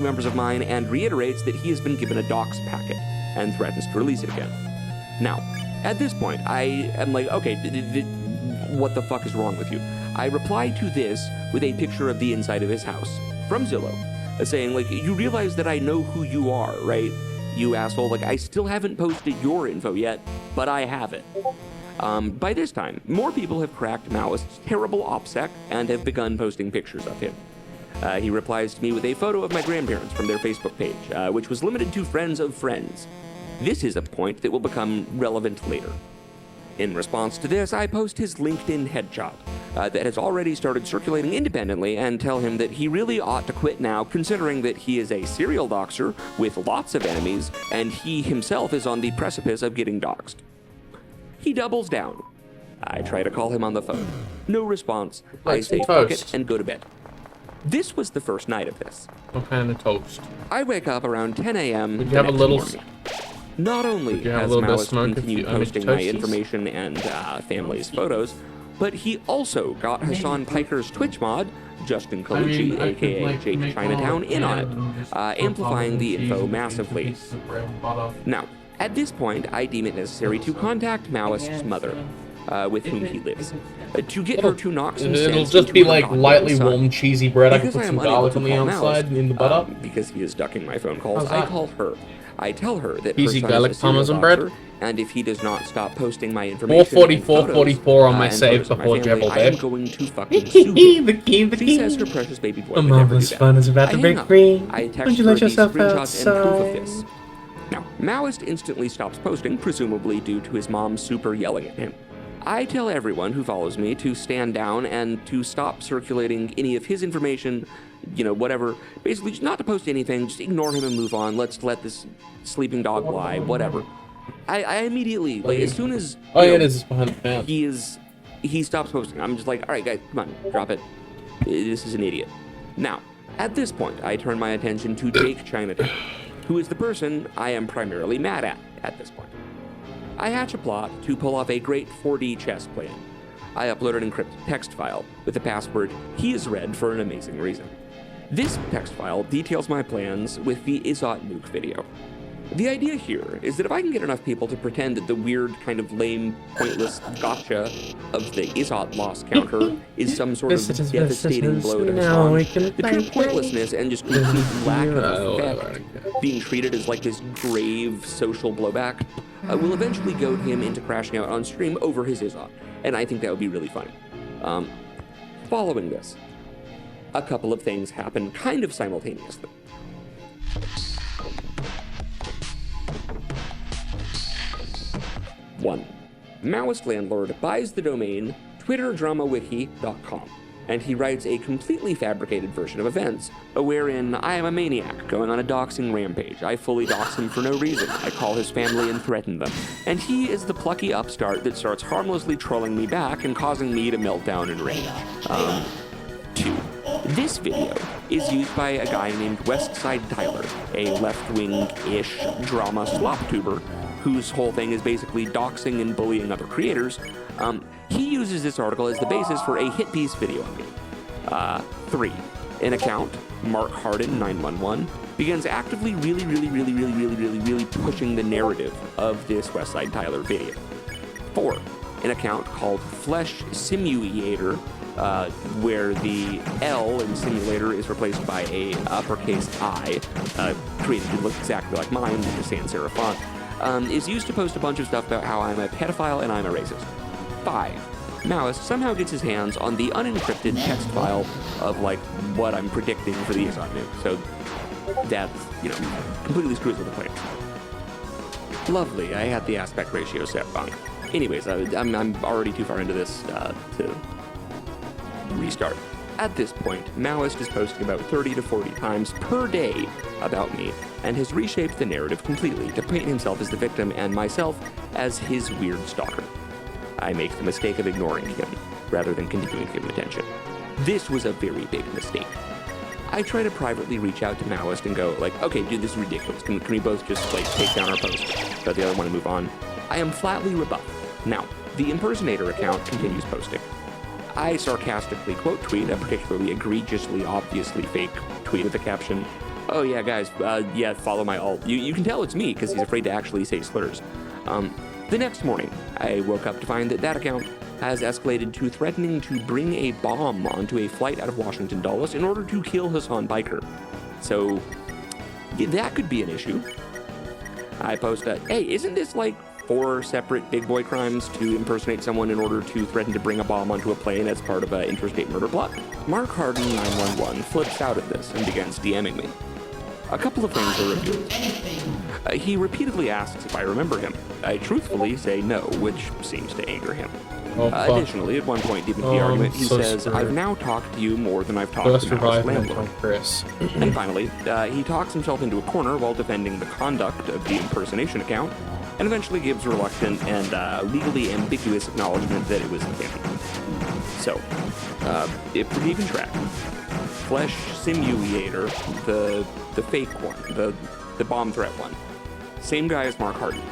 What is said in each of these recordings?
members of mine and reiterates that he has been given a docs packet and threatens to release it again. Now, at this point, I am like, okay, what the fuck is wrong with you? I replied to this with a picture of the inside of his house from Zillow, saying, like, you realize that I know who you are, right? You asshole. Like, I still haven't posted your info yet, but I have it. By this time, more people have cracked Maoist's terrible OPSEC and have begun posting pictures of him. He replies to me with a photo of my grandparents from their Facebook page, which was limited to friends of friends. This is a point that will become relevant later. In response to this, I post his LinkedIn headshot that has already started circulating independently and tell him that he really ought to quit now, considering that he is a serial doxer with lots of enemies and he himself is on the precipice of getting doxed. He doubles down. I try to call him on the phone. No response. I say fuck it and go to bed. This was the first night of this. What kind of toast? I wake up around 10 a.m. Would you have a little... morning. Not only has Maoist continued posting my information and family's photos, but he also got Hassan Piker's Twitch mod, Justin Colucci, aka Jake Chinatown, in on it, amplifying the info massively. Now, at this point, I deem it necessary to contact Maoist's mother, with whom he lives, to get her to knock some sense. It'll just be like lightly warmed cheesy bread. I can put some garlic on the outside in the butter. Because he is ducking my phone calls, I call her. I tell her that easy her garlic parmesan bread, and if he does not stop posting my information, 444 on my save before Jebel I am going to fucking sue him. She says her precious baby boy would never do that. Fun is about to break free. I text her these screenshots and proof of this. Now, Maoist instantly stops posting, presumably due to his mom super yelling at him. I tell everyone who follows me to stand down and to stop circulating any of his information, you know, whatever. Basically, just not to post anything, just ignore him and move on. Let's let this sleeping dog lie, whatever. I immediately, like, as soon as this is behind the fan. he stops posting, I'm just like, all right, guys, come on, drop it. This is an idiot. Now, at this point, I turn my attention to Jake Chinatown, who is the person I am primarily mad at this point. I hatch a plot to pull off a great 4D chess plan. I upload an encrypted text file with the password "he is red for an amazing reason." This text file details my plans with the Izzot nuke video. The idea here is that if I can get enough people to pretend that the weird, kind of lame, pointless gotcha of the Izzot loss counter is some sort of devastating blow to Hassan, the pure pointlessness and just complete lack of effect, being treated as like this grave social blowback, will eventually goad him into crashing out on stream over his Izzot, and I think that would be really funny. Following this, a couple of things happen kind of simultaneously. 1. Maoist landlord buys the domain twitterdramawiki.com, and he writes a completely fabricated version of events, wherein I am a maniac going on a doxing rampage. I fully dox him for no reason. I call his family and threaten them. And he is the plucky upstart that starts harmlessly trolling me back and causing me to melt down in rage. 2. This video is used by a guy named Westside Tyler, a left-wing-ish drama slop tuber, whose whole thing is basically doxing and bullying other creators. He uses this article as the basis for a hit piece video of me. 3. An account, Mark Harden 911, begins actively really pushing the narrative of this Westside Tyler video. 4. An account called Flesh Simulator, where the L in simulator is replaced by a uppercase I, created to look exactly like mine with the sans serif font, is used to post a bunch of stuff about how I'm a pedophile and I'm a racist. 5. Maoist somehow gets his hands on the unencrypted text file of, like, what I'm predicting for the Izzot nuke. So that's, completely screws with the plans. Lovely, I had the aspect ratio set wrong. Anyways, I'm already too far into this to restart. At this point, Maoist is posting about 30 to 40 times per day about me, and has reshaped the narrative completely to paint himself as the victim and myself as his weird stalker. I make the mistake of ignoring him, rather than continuing to give him attention. This was a very big mistake. I try to privately reach out to Maoist and go, like, okay, dude, this is ridiculous. Can we both just, like, take down our post? But the other one to move on. I am flatly rebuffed. Now, the impersonator account continues posting. I sarcastically quote tweet a particularly egregiously, obviously fake tweet with the caption, Oh yeah, guys, follow my alt. You can tell it's me because he's afraid to actually say slurs. The next morning, I woke up to find that account has escalated to threatening to bring a bomb onto a flight out of Washington Dulles in order to kill Hassan Biker. So, that could be an issue. I post hey, isn't this like 4 separate big boy crimes to impersonate someone in order to threaten to bring a bomb onto a plane as part of an interstate murder plot? Mark Harden 911 flips out at this and begins DMing me. A couple of things are revealed. He repeatedly asks if I remember him. I truthfully say no, which seems to anger him. Additionally, at one point deep into the argument, he says, I've now talked to you more than I've talked to my landlord. And finally, he talks himself into a corner while defending the conduct of the impersonation account, and eventually gives reluctant and legally ambiguous acknowledgement that it was him. So, if we're keeping track, Flesh Simulator, the fake one, the bomb threat one, same guy as Mark Harden.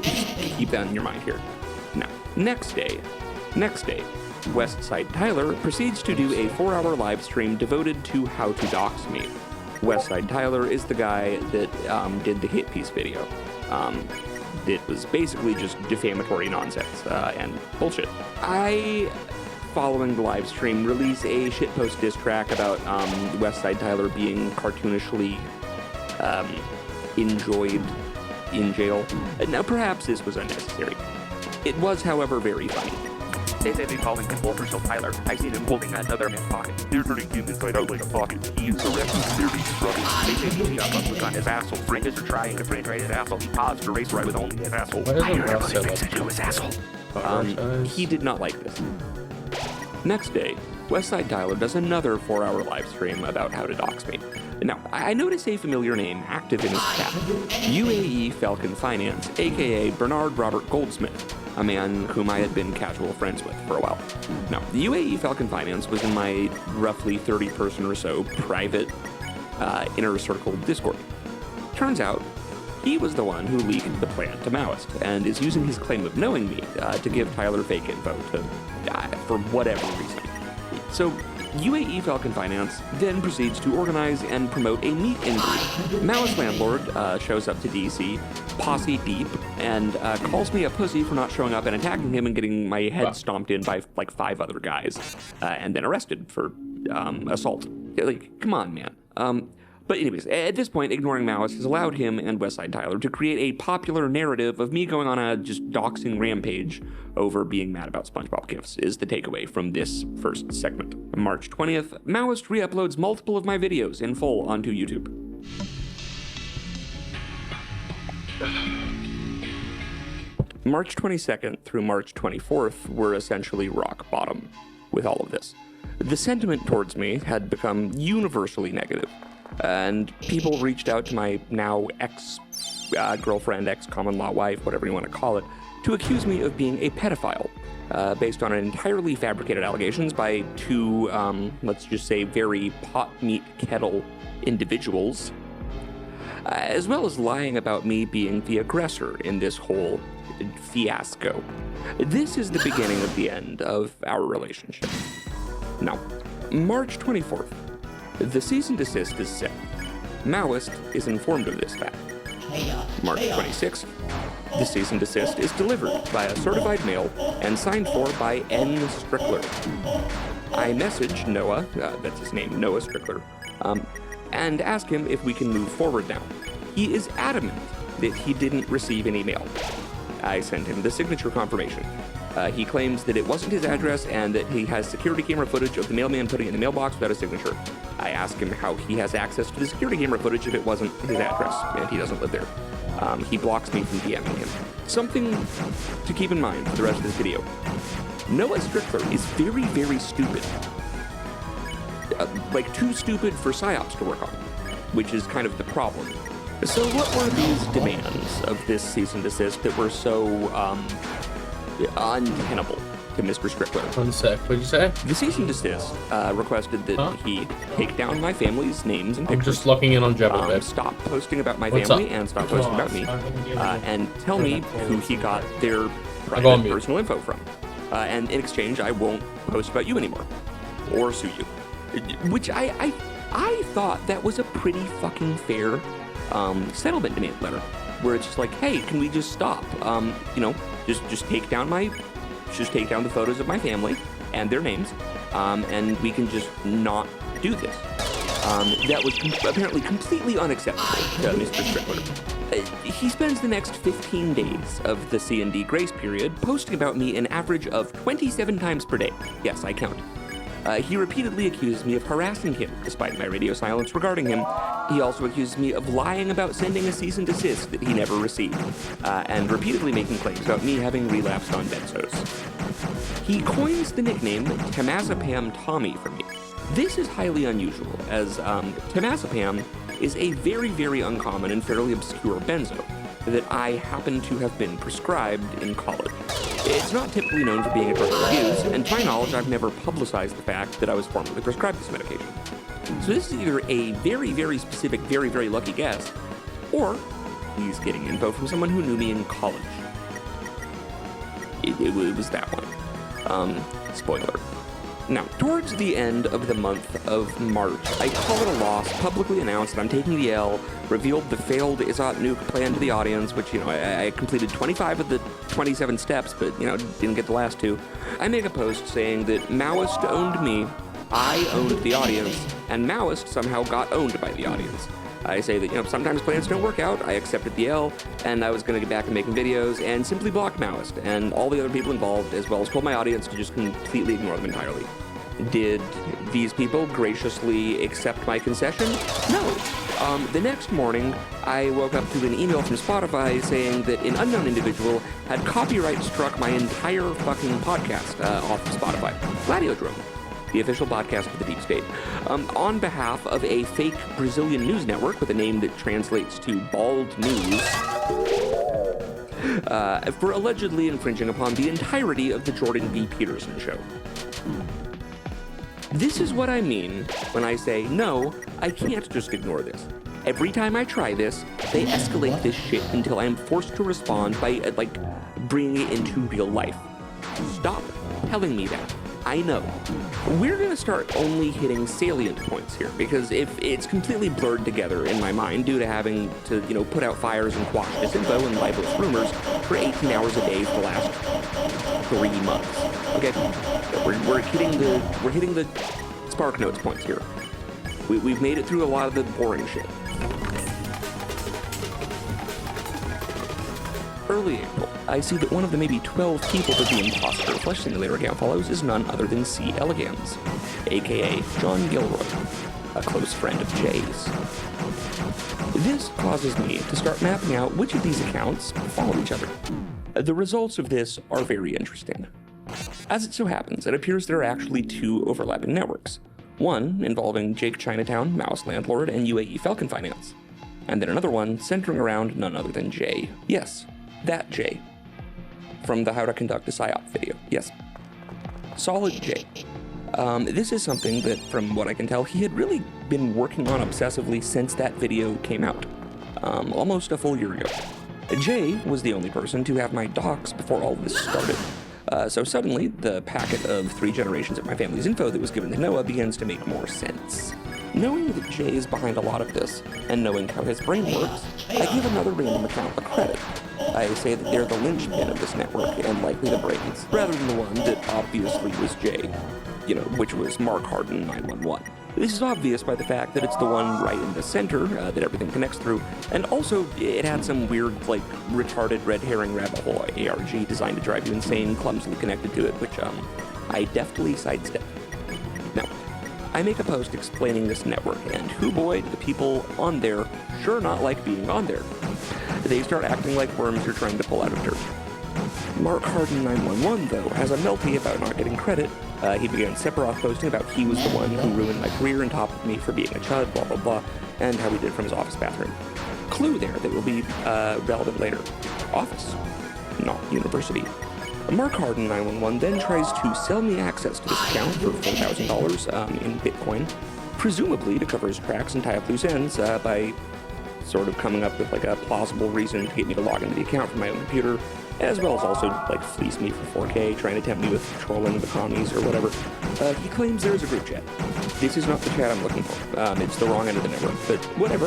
Keep that in your mind here. Now, next day, Westside Tyler proceeds to do a 4-hour live stream devoted to how to dox me. Westside Tyler is the guy that did the hit piece video. It was basically just defamatory nonsense and bullshit. I, following the live stream, release a shitpost diss track about Westside Tyler being cartoonishly enjoyed in jail. Now, perhaps this was unnecessary. It was, however, very funny. They say they calling him Walter Still Tyler. I seen him holding another man's pocket. They're turning him inside out like a pocket. He is arrested very struggling. They say he got bumped on his asshole. Friends are trying to penetrate his asshole. He paused to race right with only his asshole. I hear everything makes it to his asshole. He did not like this. Next day, Westside Tyler does another 4-hour live stream about how to dox me. Now, I notice a familiar name active in his chat. UAE Falcon Finance, aka Bernard Robert Goldsmith, a man whom I had been casual friends with for a while. Now, the UAE Falcon Finance was in my roughly 30-person or so private inner circle Discord. Turns out, he was the one who leaked the plan to Maoist, and is using his claim of knowing me to give Tyler fake info for whatever reason. So, UAE Falcon Finance then proceeds to organize and promote a meet and greet. Maoist landlord shows up to DC, posse deep, and calls me a pussy for not showing up and attacking him and getting my head stomped in by like 5 other guys, and then arrested for assault. Like, come on, man. But anyways, at this point, ignoring Maoist has allowed him and Westside Tyler to create a popular narrative of me going on a just doxing rampage over being mad about SpongeBob gifts, is the takeaway from this first segment. On March 20th, Maoist re-uploads multiple of my videos in full onto YouTube. March 22nd through March 24th were essentially rock bottom with all of this. The sentiment towards me had become universally negative. And people reached out to my now ex-girlfriend, ex-common-law wife, whatever you want to call it, to accuse me of being a pedophile, based on entirely fabricated allegations by 2, let's just say, very pot-meat kettle individuals, as well as lying about me being the aggressor in this whole fiasco. This is the beginning of the end of our relationship. Now, March 24th. The cease and desist is set. Maoist is informed of this fact. March 26th, the cease and desist is delivered by a certified mail and signed for by N. Strickler. I message Noah, that's his name, Noah Strickler, and ask him if we can move forward now. He is adamant that he didn't receive any mail. I sent him the signature confirmation. He claims that it wasn't his address and that he has security camera footage of the mailman putting it in the mailbox without a signature. I asked him how he has access to the security camera footage if it wasn't his address, and he doesn't live there. He blocks me from DMing him. Something to keep in mind for the rest of this video. Noah Strickler is very, very stupid. Like, too stupid for PsyOps to work on, which is kind of the problem. So what were these demands of this cease and desist that were so, untenable to Mr. Strickler? One sec, what'd you say? The cease and desist requested that he take down my family's names and pictures. I'm just looking in on Jebel, stop posting about my family and stop posting about me. And tell me who he got their private personal info from. And in exchange, I won't post about you anymore. Or sue you. Which I I thought that was a pretty fucking fair settlement demand letter, where it's just like, hey, can we just stop? Just take down the photos of my family and their names, and we can just not do this. That was apparently completely unacceptable to Mr. Strickler. He spends the next 15 days of the C&D grace period posting about me an average of 27 times per day. Yes, I count. He repeatedly accuses me of harassing him, despite my radio silence regarding him. He also accuses me of lying about sending a cease and desist that he never received, and repeatedly making claims about me having relapsed on benzos. He coins the nickname Temazepam Tommy for me. This is highly unusual, as temazepam is a very, very uncommon and fairly obscure benzo that I happen to have been prescribed in college. It's not typically known for being a drug to use, and to my knowledge, I've never publicized the fact that I was formally prescribed this medication. So this is either a very, very specific, very, very lucky guess, or he's getting info from someone who knew me in college. It was that one. Spoiler. Now, towards the end of the month of March, I call it a loss, publicly announced that I'm taking the L, revealed the failed Isot Nuke plan to the audience, which, I completed 25 of the 27 steps, but, didn't get the last two. I make a post saying that Maoist owned me, I owned the audience, and Maoist somehow got owned by the audience. I say that, sometimes plans don't work out, I accepted the L, and I was going to get back to making videos, and simply blocked Maoist, and all the other people involved, as well as told my audience to just completely ignore them entirely. Did these people graciously accept my concession? No. The next morning, I woke up to an email from Spotify saying that an unknown individual had copyright struck my entire fucking podcast off of Spotify. Gladiodrome, the official podcast of the Deep State, on behalf of a fake Brazilian news network with a name that translates to Bald News, for allegedly infringing upon the entirety of the Jordan B. Peterson show. This is what I mean when I say, no, I can't just ignore this. Every time I try this, they escalate this shit until I am forced to respond by, bringing it into real life. Stop telling me that. I know. We're going to start only hitting salient points here, because if it's completely blurred together in my mind due to having to, put out fires and quash disinfo and libelous rumors for 18 hours a day for the last 3 months. Okay, we're hitting the spark notes points here. We've made it through a lot of the boring shit. Early April, I see that one of the maybe 12 people that the imposter Flesh Simulator account follows is none other than C. elegans, aka John Gilroy, a close friend of Jay's. This causes me to start mapping out which of these accounts follow each other. The results of this are very interesting. As it so happens, it appears there are actually 2 overlapping networks. One involving Jake Chinatown, Mouse Landlord, and UAE Falcon Finance. And then another one centering around none other than Jay. Yes, that Jay. From the How to Conduct a PSYOP video. Yes. Solid Jay. This is something that, from what I can tell, he had really been working on obsessively since that video came out. Almost a full year ago. Jay was the only person to have my docs before all this started. So suddenly, the packet of 3 generations of my family's info that was given to Noah begins to make more sense. Knowing that Jay is behind a lot of this, and knowing how his brain works, I give another random account a credit. I say that they're the linchpin of this network, and likely the brains, rather than the one that obviously was Jay, which was Mark Harden 911. This is obvious by the fact that it's the one right in the center that everything connects through, and also it had some weird, retarded red herring rabbit hole ARG designed to drive you insane, clumsily connected to it, which, I deftly sidestepped. Now, I make a post explaining this network, and hoo boy, do the people on there sure not like being on there. They start acting like worms you're trying to pull out of dirt. Mark Harden 911, though, has a melty about not getting credit. He began Sephiroth posting about he was the one who ruined my career and topped me for being a chud, blah blah blah, and how he did it from his office bathroom. Clue there that will be relevant later. Office, not university. Mark Harden 911 then tries to sell me access to this account for $4,000 in Bitcoin, presumably to cover his tracks and tie up loose ends by sort of coming up with a plausible reason to get me to log into the account from my own computer, as well as also, like, fleece me for 4K, trying to tempt me with trolling the commies or whatever. He claims there is a group chat. This is not the chat I'm looking for. It's the wrong end of the network, but whatever.